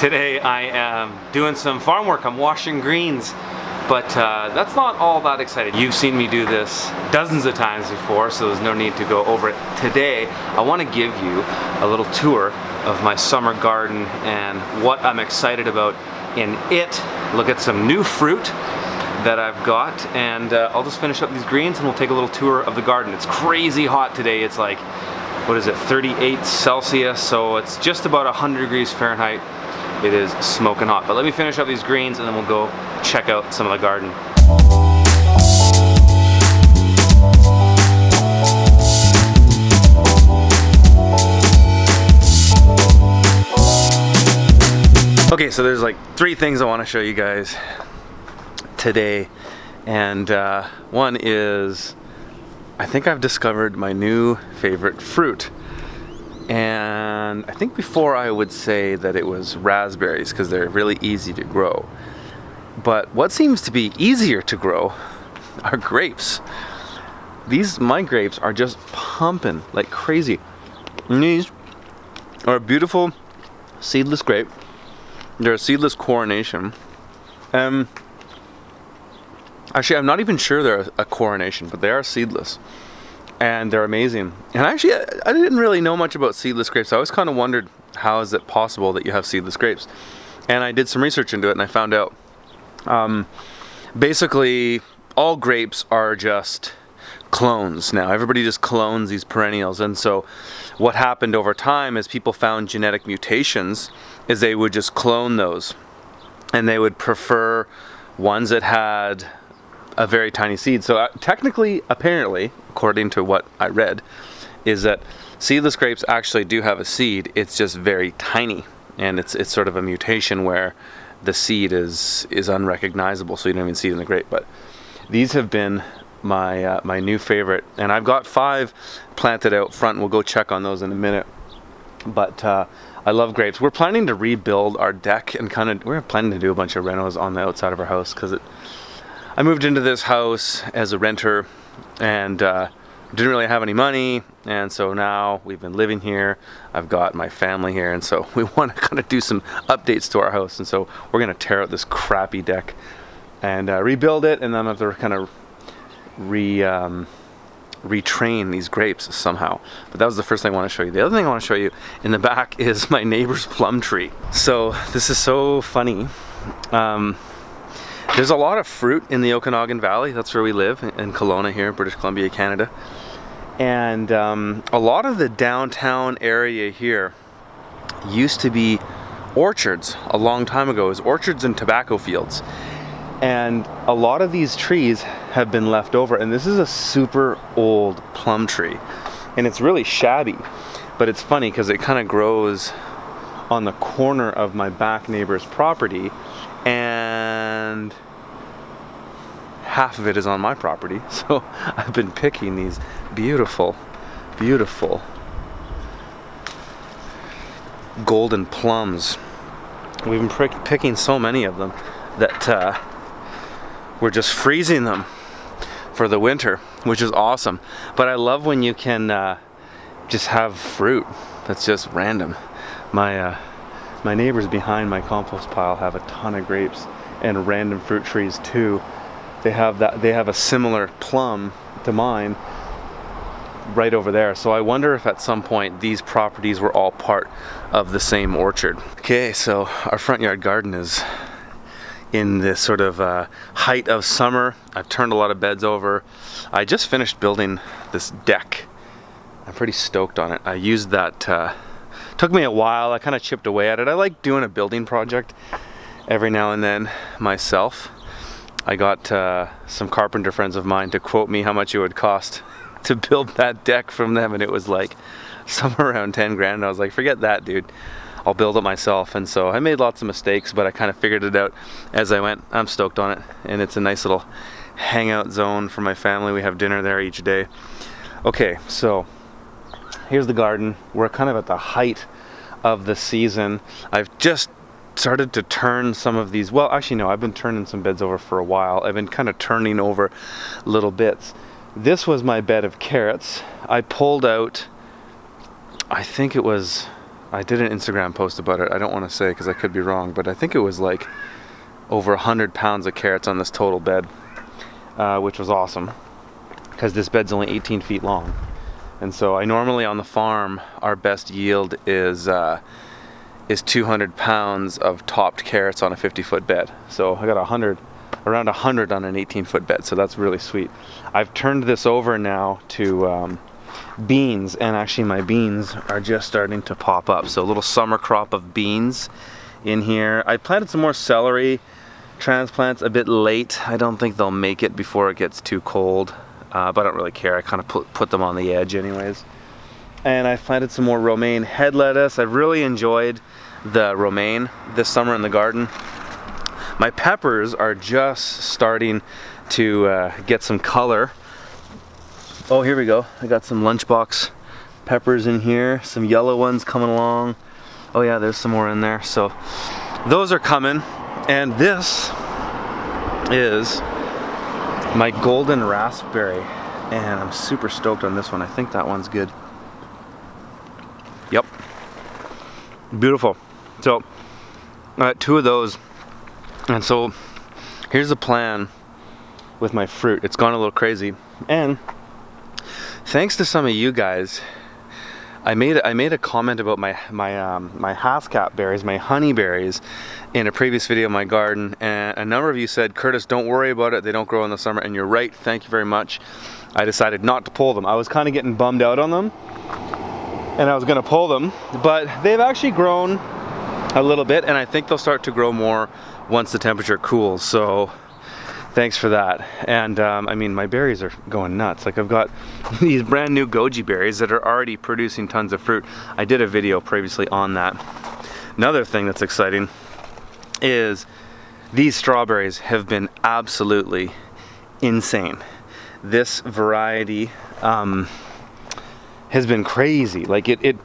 Today I am doing some farm work. I'm washing greens, but that's not all that exciting. You've seen me do this dozens of times before, so there's no need to go over it. Today, I want to give you a little tour of my summer garden and what I'm excited about in it. Look at some new fruit that I've got, and I'll just finish up these greens and we'll take a little tour of the garden. It's crazy hot today. It's like, what is it, 38 Celsius, so it's just about 100 degrees Fahrenheit. It is smoking hot. But let me finish up these greens and then we'll go check out some of the garden. Okay, so there's like 3 things I want to show you guys today, and one is I think I've discovered my new favorite fruit. And I think before I would say that it was raspberries because they're really easy to grow. But what seems to be easier to grow are grapes. My grapes are just pumping like crazy. And these are a beautiful seedless grape. They're a seedless coronation. Actually, I'm not even sure they're a coronation, but they are seedless. And they're amazing. And actually, I didn't really know much about seedless grapes. I always kind of wondered, how is it possible that you have seedless grapes? And I did some research into it and I found out basically all grapes are just clones now. Everybody just clones these perennials. And so what happened over time is people found genetic mutations is they would just clone those. And they would prefer ones that had a very tiny seed. So technically, apparently, according to what I read, is that seedless grapes actually do have a seed. It's just very tiny, and it's sort of a mutation where the seed is unrecognizable, so you don't even see it in the grape. But these have been my my new favorite, and I've got 5 planted out front. We'll go check on those in a minute. But I love grapes. We're planning to rebuild our deck and we're planning to do a bunch of renos on the outside of our house because I moved into this house as a renter and didn't really have any money, and so now we've been living here. I've got my family here, and so we want to kind of do some updates to our house, and so we're going to tear out this crappy deck and rebuild it, and then I'm going to kind of retrain these grapes somehow. But that was the first thing I want to show you. The other thing I want to show you in the back is my neighbor's plum tree. So this is so funny. There's a lot of fruit in the Okanagan Valley. That's where we live, in Kelowna here, British Columbia, Canada. And a lot of the downtown area here used to be orchards a long time ago. It was orchards and tobacco fields. And a lot of these trees have been left over. And this is a super old plum tree. And it's really shabby. But it's funny because it kind of grows on the corner of my back neighbor's property. And half of it is on my property, so I've been picking these beautiful, beautiful golden plums. We've been picking so many of them that we're just freezing them for the winter, which is awesome. But I love when you can just have fruit that's just random. My neighbors behind my compost pile have a ton of grapes and random fruit trees too. They have a similar plum to mine right over there. So I wonder if at some point these properties were all part of the same orchard. Okay, so our front yard garden is in this sort of height of summer. I've turned a lot of beds over. I just finished building this deck. I'm pretty stoked on it. I used that took me a while. I kind of chipped away at it. I like doing a building project every now and then myself. I got some carpenter friends of mine to quote me how much it would cost to build that deck from them, and it was like somewhere around 10 grand. And I was like, forget that, dude. I'll build it myself. And so I made lots of mistakes, but I kind of figured it out as I went. I'm stoked on it, and it's a nice little hangout zone for my family. We have dinner there each day. Okay, so here's the garden. We're kind of at the height of the season. I've just started to turn some of these. Well, actually, no, I've been turning some beds over for a while. I've been kind of turning over little bits. This was my bed of carrots. I pulled out, I think it was I did an Instagram post about it. I don't want to say because I could be wrong, but I think it was like over 100 pounds of carrots on this total bed, which was awesome because this bed's only 18 feet long. And so I normally on the farm, our best yield is 200 pounds of topped carrots on a 50-foot bed. So I got around 100 on an 18-foot bed, so that's really sweet. I've turned this over now to beans, and actually my beans are just starting to pop up. So a little summer crop of beans in here. I planted some more celery transplants a bit late. I don't think they'll make it before it gets too cold, but I don't really care. I kind of put them on the edge anyways. And I planted some more romaine head lettuce. I've really enjoyed the romaine this summer in the garden. My peppers are just starting to get some color. Oh, here we go. I got some lunchbox peppers in here, some yellow ones coming along. Oh yeah, there's some more in there. So those are coming. And this is my golden raspberry. And I'm super stoked on this one. I think that one's good. Yep. Beautiful. So I got 2 of those. And so here's the plan with my fruit. It's gone a little crazy. And thanks to some of you guys, I made a comment about my Haskap berries, my honeyberries, in a previous video of my garden, and a number of you said, Curtis, don't worry about it, they don't grow in the summer, and you're right, thank you very much. I decided not to pull them. I was kind of getting bummed out on them, and I was going to pull them, but they've actually grown a little bit, and I think they'll start to grow more once the temperature cools, so thanks for that. And I mean, my berries are going nuts. Like, I've got these brand new goji berries that are already producing tons of fruit. I did a video previously on that. Another thing that's exciting is these strawberries have been absolutely insane. This variety has been crazy. Like, it's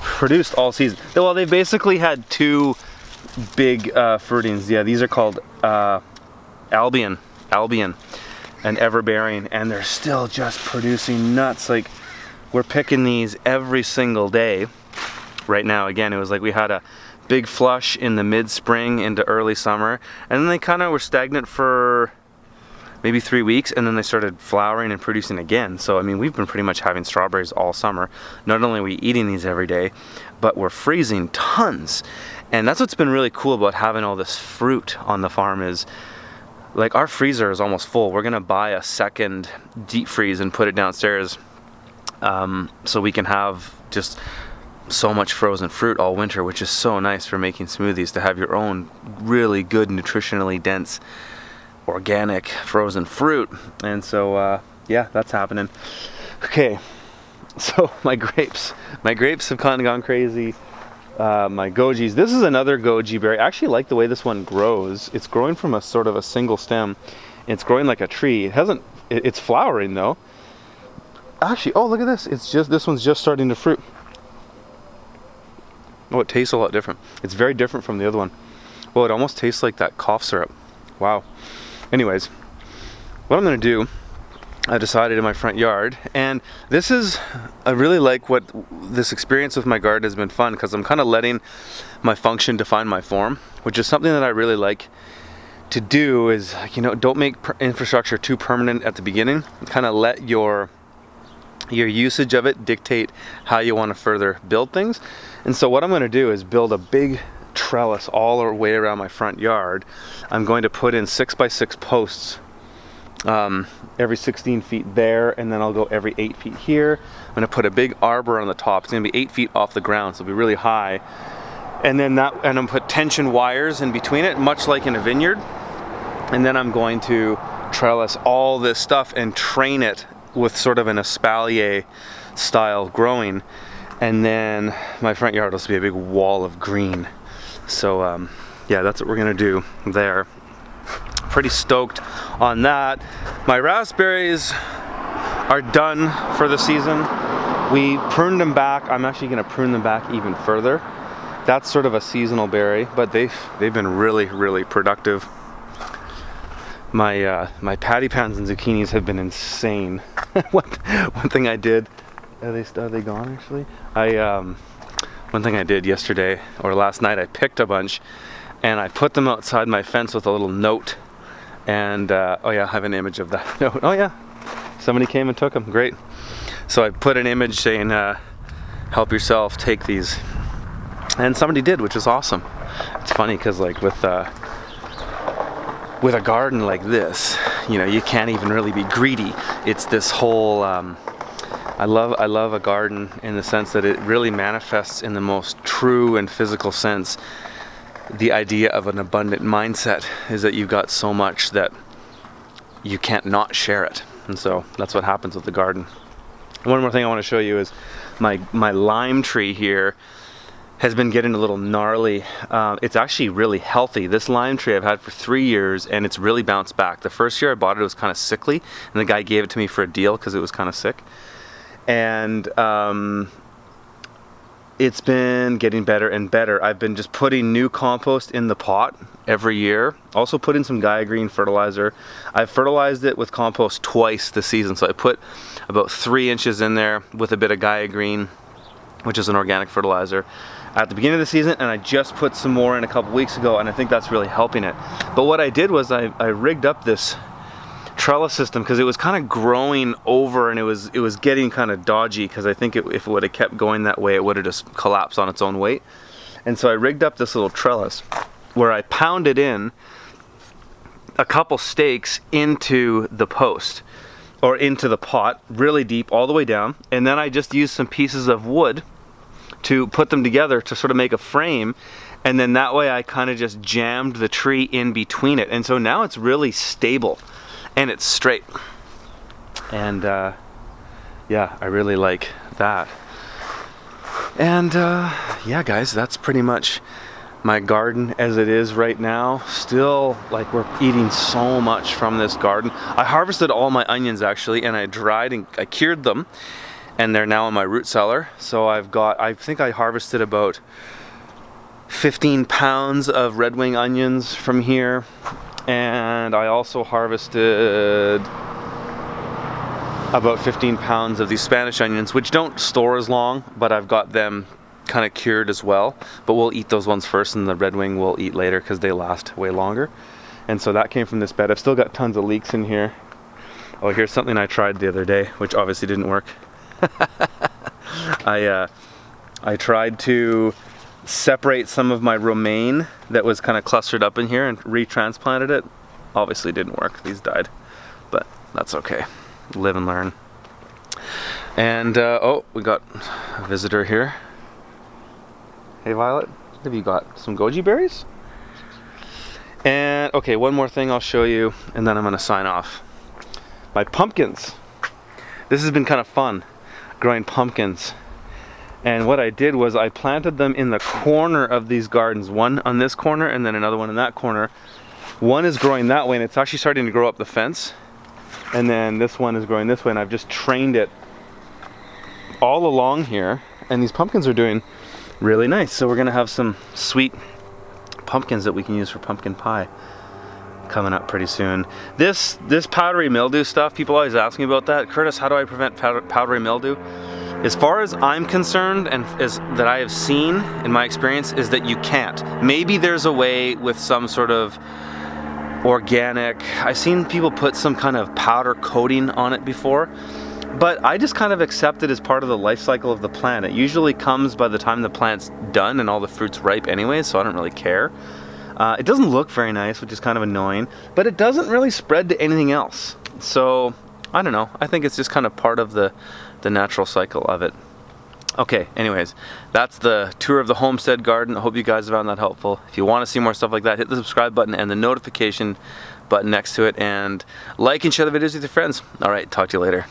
produced all season. Well, they basically had 2 big fruitings. Yeah, these are called Albion and Everbearing, and they're still just producing nuts. Like, we're picking these every single day right now. Again, it was like we had a big flush in the mid-spring into early summer, and then they kind of were stagnant for maybe 3 weeks, and then they started flowering and producing again. So I mean, we've been pretty much having strawberries all summer. Not only are we eating these every day, but we're freezing tons. And that's what's been really cool about having all this fruit on the farm is, like, our freezer is almost full. We're gonna buy a second deep freeze and put it downstairs, so we can have just so much frozen fruit all winter, which is so nice for making smoothies, to have your own really good, nutritionally dense, organic frozen fruit. And so yeah, that's happening. Okay, so my grapes have kind of gone crazy. My gojis, this is another goji berry. I actually like the way this one grows. It's growing from a sort of a single stem. It's growing like a tree. It's flowering though. Actually, oh, look at this. This one's just starting to fruit. Oh, it tastes a lot different. It's very different from the other one. Well, it almost tastes like that cough syrup. Wow. Anyways, what I'm gonna do, I decided in my front yard, and I really like what this experience with my garden has been fun, because I'm kind of letting my function define my form, which is something that I really like to do. Is, you know, don't make infrastructure too permanent at the beginning. Kind of let your usage of it dictate how you want to further build things. And so what I'm going to do is build a big trellis all the way around my front yard. I'm going to put in 6x6 posts every 16 feet there, and then I'll go every 8 feet here. I'm going to put a big arbor on the top. It's going to be 8 feet off the ground, so it'll be really high. And then I'm going to put tension wires in between it, much like in a vineyard. And then I'm going to trellis all this stuff and train it with sort of an espalier style growing. And then my front yard will be a big wall of green. So yeah, that's what we're going to do there. Pretty stoked on that. My raspberries are done for the season. We pruned them back. I'm actually going to prune them back even further. That's sort of a seasonal berry, but they've been really, really productive. My patty pans and zucchinis have been insane. One thing I did, are they gone actually? My One thing I did yesterday or last night, I picked a bunch and I put them outside my fence with a little note. And oh yeah, I have an image of that note. Oh yeah, somebody came and took them. Great. So I put an image saying, help yourself, take these. And somebody did, which is awesome. It's funny because like with a garden like this, you know, you can't even really be greedy. It's this whole, I love a garden in the sense that it really manifests in the most true and physical sense. The idea of an abundant mindset is that you've got so much that you can't not share it. And so that's what happens with the garden. One more thing I want to show you is my lime tree here has been getting a little gnarly. It's actually really healthy. This lime tree I've had for 3 years and it's really bounced back. The first year I bought it, it was kind of sickly, and the guy gave it to me for a deal because it was kind of sick. And it's been getting better and better. I've been just putting new compost in the pot every year. Also put in some Gaia Green fertilizer. I've fertilized it with compost twice this season. So I put about 3 inches in there with a bit of Gaia Green, which is an organic fertilizer, at the beginning of the season, and I just put some more in a couple weeks ago, and I think that's really helping it. But what I did was I rigged up this trellis system because it was kind of growing over, and it was getting kind of dodgy because I think if it would have kept going that way, it would have just collapsed on its own weight. And so I rigged up this little trellis where I pounded in a couple stakes into the post or into the pot really deep all the way down, and then I just used some pieces of wood to put them together to sort of make a frame, and then that way I kind of just jammed the tree in between it, and so now it's really stable and it's straight. And yeah, I really like that. And yeah guys, that's pretty much my garden as it is right now. Still, like, we're eating so much from this garden. I harvested all my onions actually, and I dried and I cured them, and they're now in my root cellar. So I think I harvested about 15 pounds of red wing onions from here. And I also harvested about 15 pounds of these Spanish onions, which don't store as long, but I've got them kind of cured as well. But we'll eat those ones first, and the red wing we'll eat later because they last way longer. And so that came from this bed. I've still got tons of leeks in here. Oh, here's something I tried the other day, which obviously didn't work. I tried to separate some of my romaine that was kind of clustered up in here and retransplanted it. Obviously didn't work. These died, but that's okay. Live and learn. And oh, we got a visitor here. Hey Violet, what have you got? Some goji berries? And okay, one more thing I'll show you, and then I'm gonna sign off. My pumpkins. This has been kind of fun, growing pumpkins. And what I did was I planted them in the corner of these gardens, one on this corner and then another one in that corner. One is growing that way and it's actually starting to grow up the fence. And then this one is growing this way, and I've just trained it all along here. And these pumpkins are doing really nice. So we're gonna have some sweet pumpkins that we can use for pumpkin pie coming up pretty soon. This powdery mildew stuff, people always ask me about that. Curtis, how do I prevent powdery mildew? As far as I'm concerned, and as that I have seen in my experience, is that you can't. Maybe there's a way with some sort of organic, I've seen people put some kind of powder coating on it before, but I just kind of accept it as part of the life cycle of the plant. It usually comes by the time the plant's done and all the fruit's ripe anyway, so I don't really care. It doesn't look very nice, which is kind of annoying, but it doesn't really spread to anything else. So, I don't know. I think it's just kind of part of the natural cycle of it. Okay, anyways, that's the tour of the homestead garden. I hope you guys found that helpful. If you want to see more stuff like that, hit the subscribe button and the notification button next to it, and like and share the videos with your friends. All right, talk to you later.